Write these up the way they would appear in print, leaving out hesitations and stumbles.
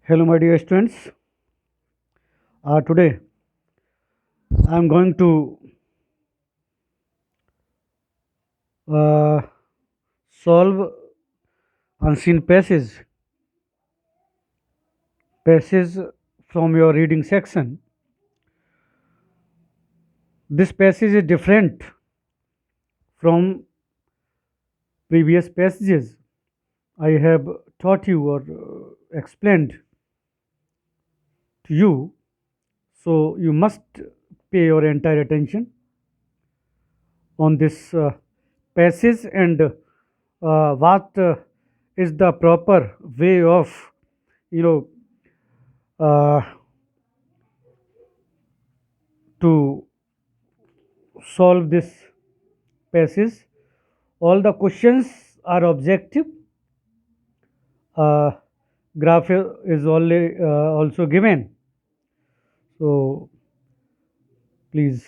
Hello, my dear students. Today I am going to uh, solve unseen passage from your reading section. This passage is different from previous passages I have taught you or explained to you. So you must pay your entire attention on this passage and what is the proper way of you know uh, to solve this passage. All the questions are objective. uh, Graph is only also given, so please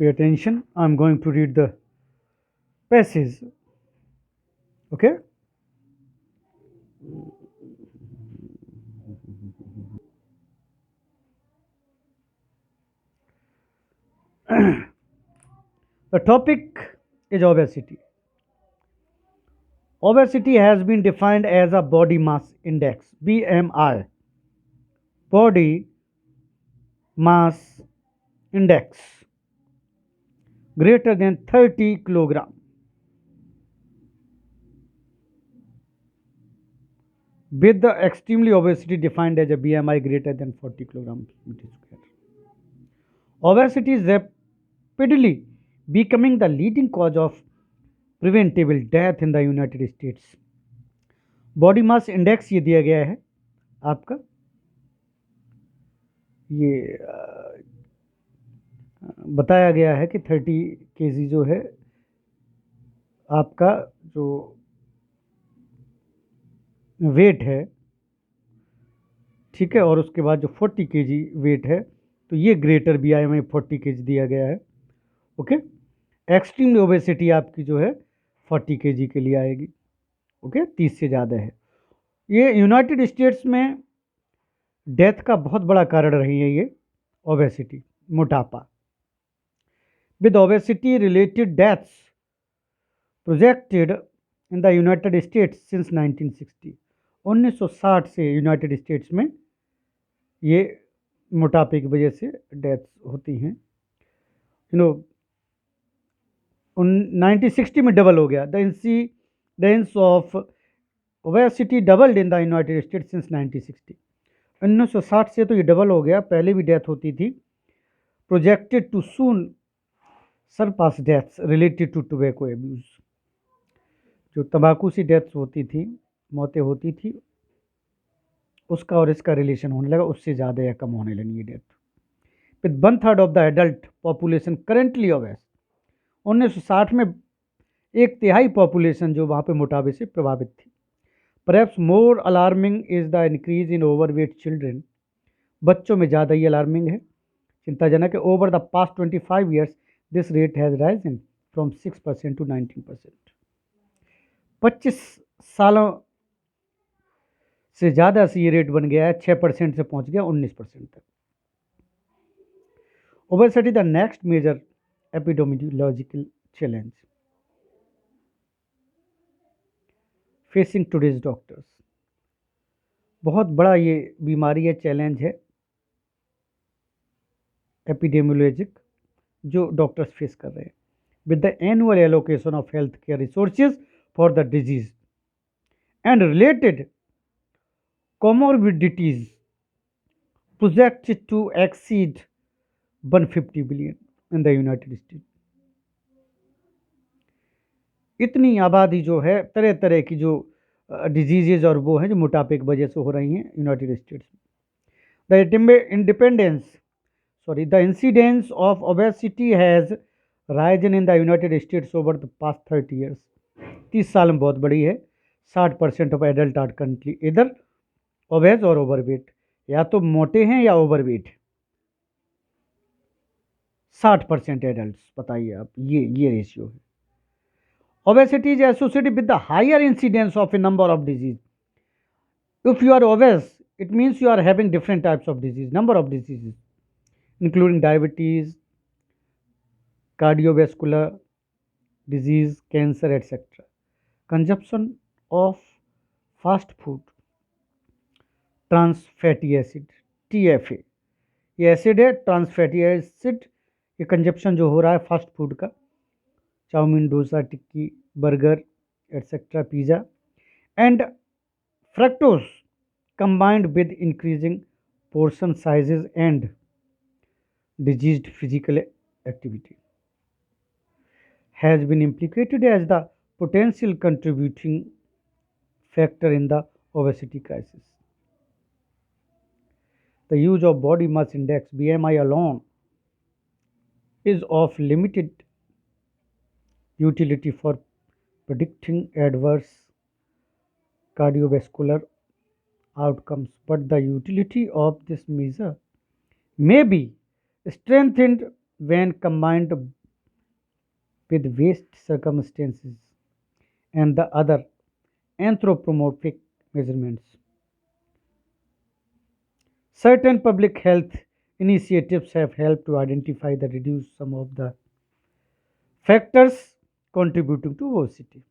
pay attention. I'm going to read the passage. Okay. The topic is obesity. Obesity has been defined as a body mass index, BMI, body mass index, greater than 30 kilogram, with the extremely obesity defined as a BMI greater than 40 kilograms meter square. Obesity is rapidly becoming the leading cause of preventable death in the United states. Body mass index ये दिया गया है आपका, ये बताया गया है कि 30 kg जो है आपका जो वेट है, ठीक है, और उसके बाद जो 40 kg वेट है, तो ये ग्रेटर BMI 40 kg दिया गया है. ओके. एक्सट्रीम ओबेसिटी आपकी जो है 40 kg के लिए आएगी. ओके. 30 से ज़्यादा है. ये यूनाइटेड स्टेट्स में डेथ का बहुत बड़ा कारण रही है ये ओबेसिटी, मोटापा. With obesity related deaths projected in the United states since 1960. 1960 से यूनाइटेड स्टेट्स में ये मोटापे की वजह से डेथ्स होती हैं. 1960 में डबल हो गया. The incidence of obesity doubled in the United states since 1960. 1960 से तो ये डबल हो गया. पहले भी डेथ होती थी. Projected to soon surpass deaths related to tobacco abuse. जो तंबाकू से डेथ्स होती थी, मौतें होती थी, उसका और इसका रिलेशन होने लगा, उससे ज़्यादा या कम होने लगी death. With 1/3 of the adult population currently obese. 1960 में 1/3 पॉपुलेशन जो वहाँ पे मोटापे से प्रभावित थी. Perhaps more alarming is the increase in overweight children. बच्चों में ज़्यादा ही अलार्मिंग है, चिंताजनक है. Over the past 25 years this rate has Ryzen from 6% to 19%. 25 सालों से ज़्यादा से ये रेट बन गया है. 6% से पहुँच गया 19% तक. Obesity the next major epidemiological challenge facing today's doctors. बहुत बड़ा ये बीमारी है, चैलेंज है एपिडेमियोलॉजिक, जो डॉक्टर्स फेस कर रहे हैं. With the annual allocation of health care resources for the disease and related comorbidities projected to exceed 150 billion in the United States. इतनी आबादी जो है, तरह तरह की जो डिजीजेज और वो हैं जो मोटापे की वजह से हो रही हैं यूनाइटेड स्टेट्स में. The incidence of obesity has risen in the United States over the past 30 years. 30 साल में बहुत बड़ी है. 60% ऑफ एडल्ट आर करंटली इधर ओबेस और ओवरवेट, या तो मोटे हैं या ओवरवेट. 60% एडल्ट, बताइए आप, ये रेशियो है. Obesity is associated with the higher incidence of a number of disease. If you are obese, it means you are having different types of disease, number of diseases, including diabetes, cardiovascular disease, cancer, etc. Consumption of fast food, trans fatty acid, TFA, ये acid है, trans fatty acid. ये consumption जो हो रहा है fast food का, chow mein, dosa, tikki, burger etcetera, pizza, and fructose combined with increasing portion sizes and diseased physical activity has been implicated as the potential contributing factor in the obesity crisis. The use of body mass index BMI alone is of limited utility for predicting adverse cardiovascular outcomes, but the utility of this measure may be strengthened when combined with waste circumstances and the other anthropomorphic measurements. Certain public health initiatives have helped to identify the reduce some of the factors contributing to obesity.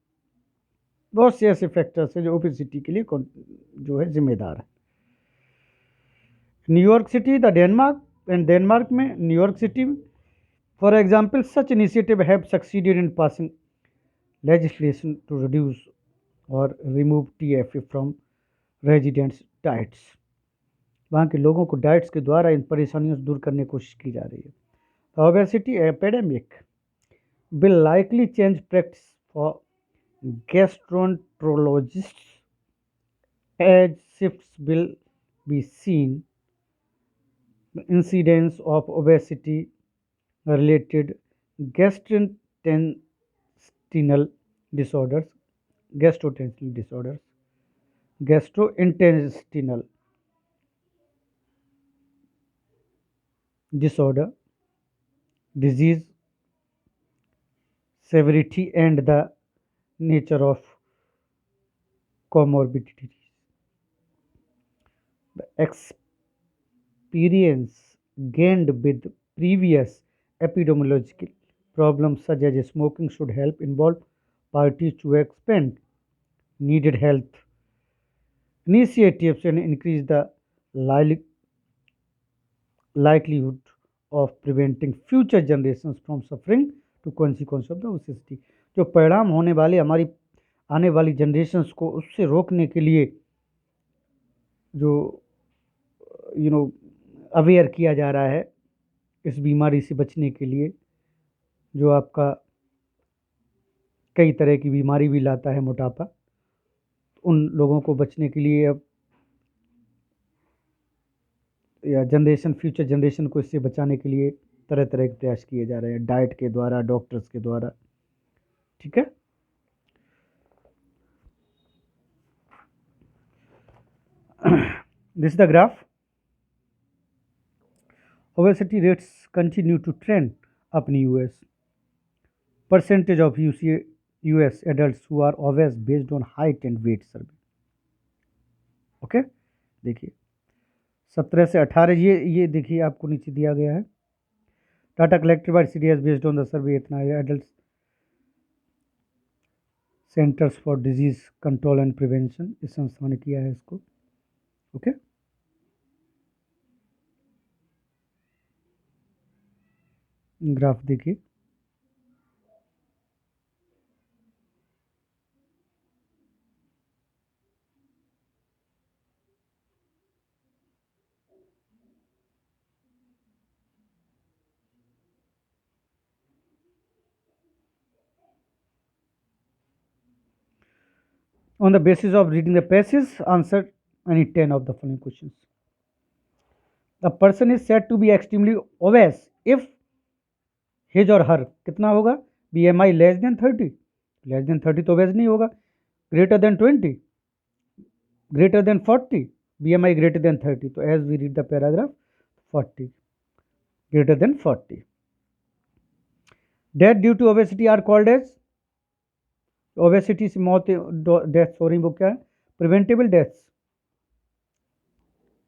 बहुत से ऐसे factors हैं जो obesity के लिए जो है जिम्मेदार है। New York city, the Denmark, and Denmark में New York city, for example, such initiative have succeeded in passing legislation to reduce or remove TFA from residents' diets. वहाँ के लोगों को डाइट्स के द्वारा इन परेशानियों से दूर करने की कोशिश की जा रही है। The obesity epidemic will likely change practice for gastroenterologists as shifts will be seen. The incidence of obesity related gastrointestinal disorders, gastrointestinal disorder, disease severity, and the nature of comorbidities. The experience gained with previous epidemiological problems such as smoking should help involve parties to expand needed health initiatives and increase the likelihood of preventing future generations from suffering to consequence of the obesity. जो परिणाम होने वाले हमारी आने वाली generations को उससे रोकने के लिए जो अवेयर किया जा रहा है इस बीमारी से बचने के लिए, जो आपका कई तरह की बीमारी भी लाता है, मोटापा, उन लोगों को बचने के लिए अब या फ्यूचर जनरेशन को इससे बचाने के लिए तरह तरह के प्रयास किए जा रहे हैं, डाइट के द्वारा, डॉक्टर्स के द्वारा। ठीक है, this is the graph. Obesity rates continue to trend up in US. Percentage of US adults who are obese based on height and weight survey. Okay, देखिए 17 से 18, ये देखिए आपको नीचे दिया गया है। Data collected by CDS based on the survey इतना है। Adult centres for disease control and prevention, इस संस्था ने किया है इसको। ओके, ग्राफ देखिए, on the basis of reading the passage, answer any 10 of the following questions. The person is said to be extremely obese if his or her कितना होगा, BMI less than 30, less than 30 तो obese नहीं होगा, greater than 20, greater than 40, BMI greater than 30, तो as we read the paragraph 40, greater than 40. Death due to obesity are called as, obesity से मौत deaths हो रही वो क्या है, preventable deaths,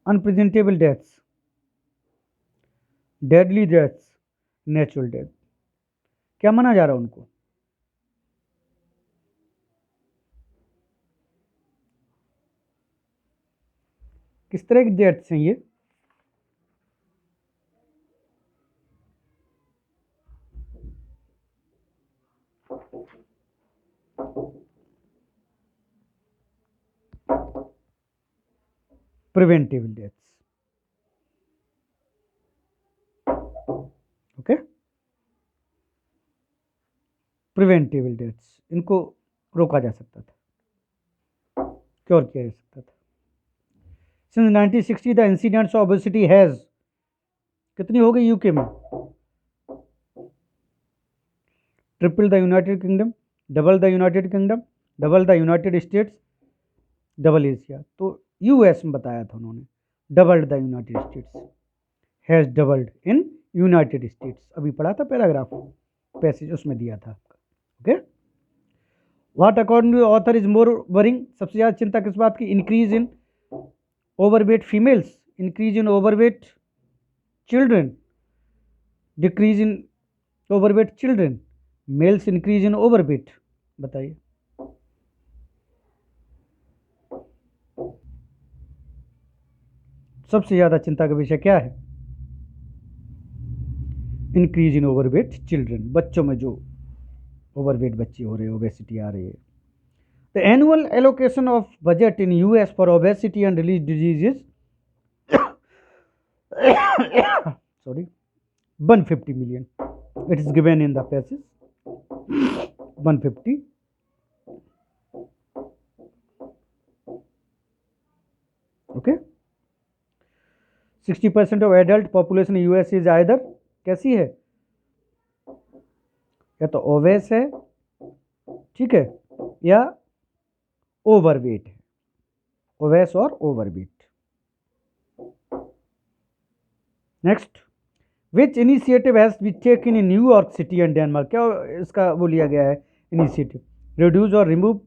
unpresentable deaths, deadly deaths, natural death. क्या माना जा रहा है उनको? किस तरह की डेथ्स हैं ये? Preventive deaths. Okay, preventive deaths, इनको रोका जा सकता था, क्योर किया जा सकता था। Since 1960 the incidents of obesity has, कितनी हो गई यूके में? Triple the United Kingdom, double the United Kingdom, double the United States, double Asia. तो यूएस में बताया था उन्होंने, doubled the United States, has doubled in United States. अभी पढ़ा था पैराग्राफ, पैसेज उसमें दिया था। Okay, what according to author is more worrying, सबसे ज्यादा चिंता किस बात की? Increase in overweight females, increase in overweight children, decrease in overweight children, males increase in overweight. बताइए। सबसे ज्यादा चिंता का विषय क्या है? इंक्रीज इन ओवरवेट चिल्ड्रन, बच्चों में जो ओवरवेट बच्चे हो रहे हैं, ओबेसिटी आ रही है। The annual allocation of budget in US for obesity and release diseases sorry 150 million, it is given in the passage 150. Okay, 60% of adult population in US is either, कैसी है? या तो ओवेस है, ठीक है, या ओवरवेट है, ओवेस और overweight. Next, which initiative has been taken in New York City and Denmark, क्या इसका वो लिया गया है इनिशिएटिव? रिड्यूस और remove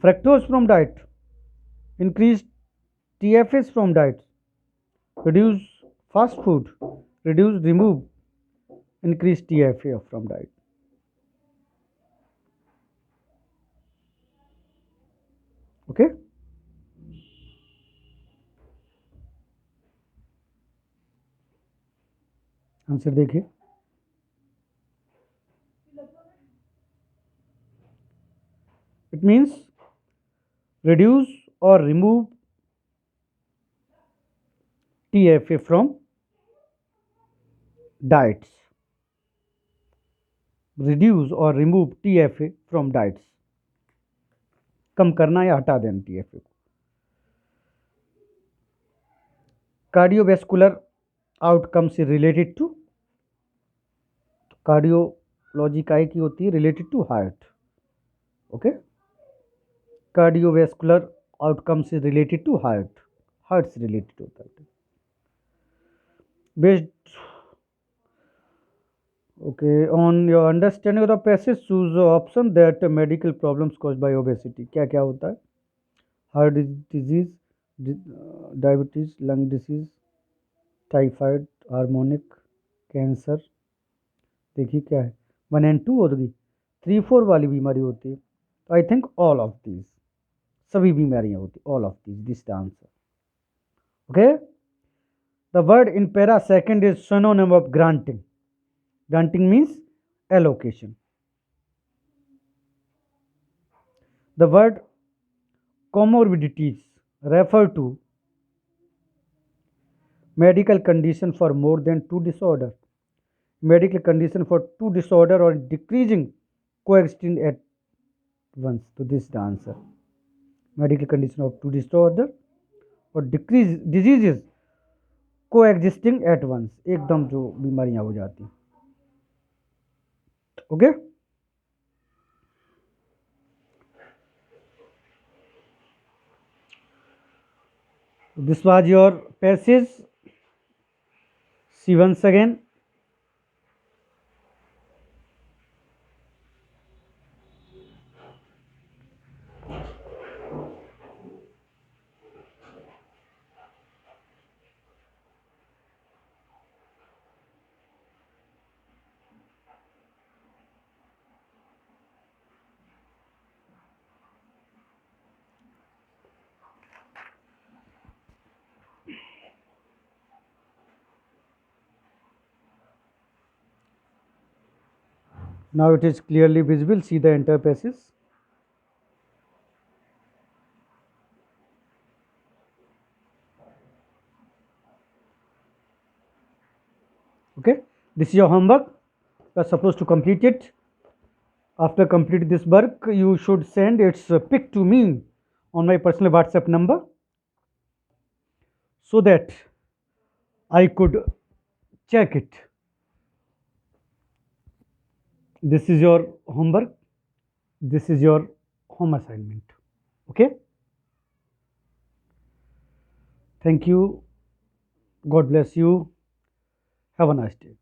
fructose from diet, increase TFS from diet, reduce fast food, reduce, remove, increase TFA from diet. Okay, answer देखिए। It means reduce or remove TFA from diets, reduce or remove TFA from diets, कम करना या हटा देना TFA को। Cardiovascular outcomes related to, cardiology काय की होती है? Related to heart. Okay, cardiovascular outcomes related to heart, heart से रिलेटेड होता है। Based, okay, on your understanding of the passage, choose the option that medical problems caused by obesity क्या क्या होता है? Heart disease, diabetes, lung disease, typhoid, harmonic, cancer. देखिए क्या है, 1 and 2 होगी, 3 4 वाली बीमारी होती है। तो I think all of these, सभी बीमारियां होती, all of these, this the answer. Okay, the word in para second is synonym of granting, granting means allocation. The word comorbidities refer to medical condition for more than 2 disorder, medical condition for 2 disorder or decreasing coexisting at once. So this is the answer, medical condition of 2 disorder or decrease diseases coexisting at once, एकदम जो बीमारियां हो जाती हैं। Okay, this was your passage. See once again. Now it is clearly visible. See the enter passes. Okay, this is your homework. You are supposed to complete it. After completing this work, you should send its pic to me on my personal WhatsApp number so that I could check it. This is your homework. This is your home assignment. Okay. Thank you. God bless you. Have a nice day.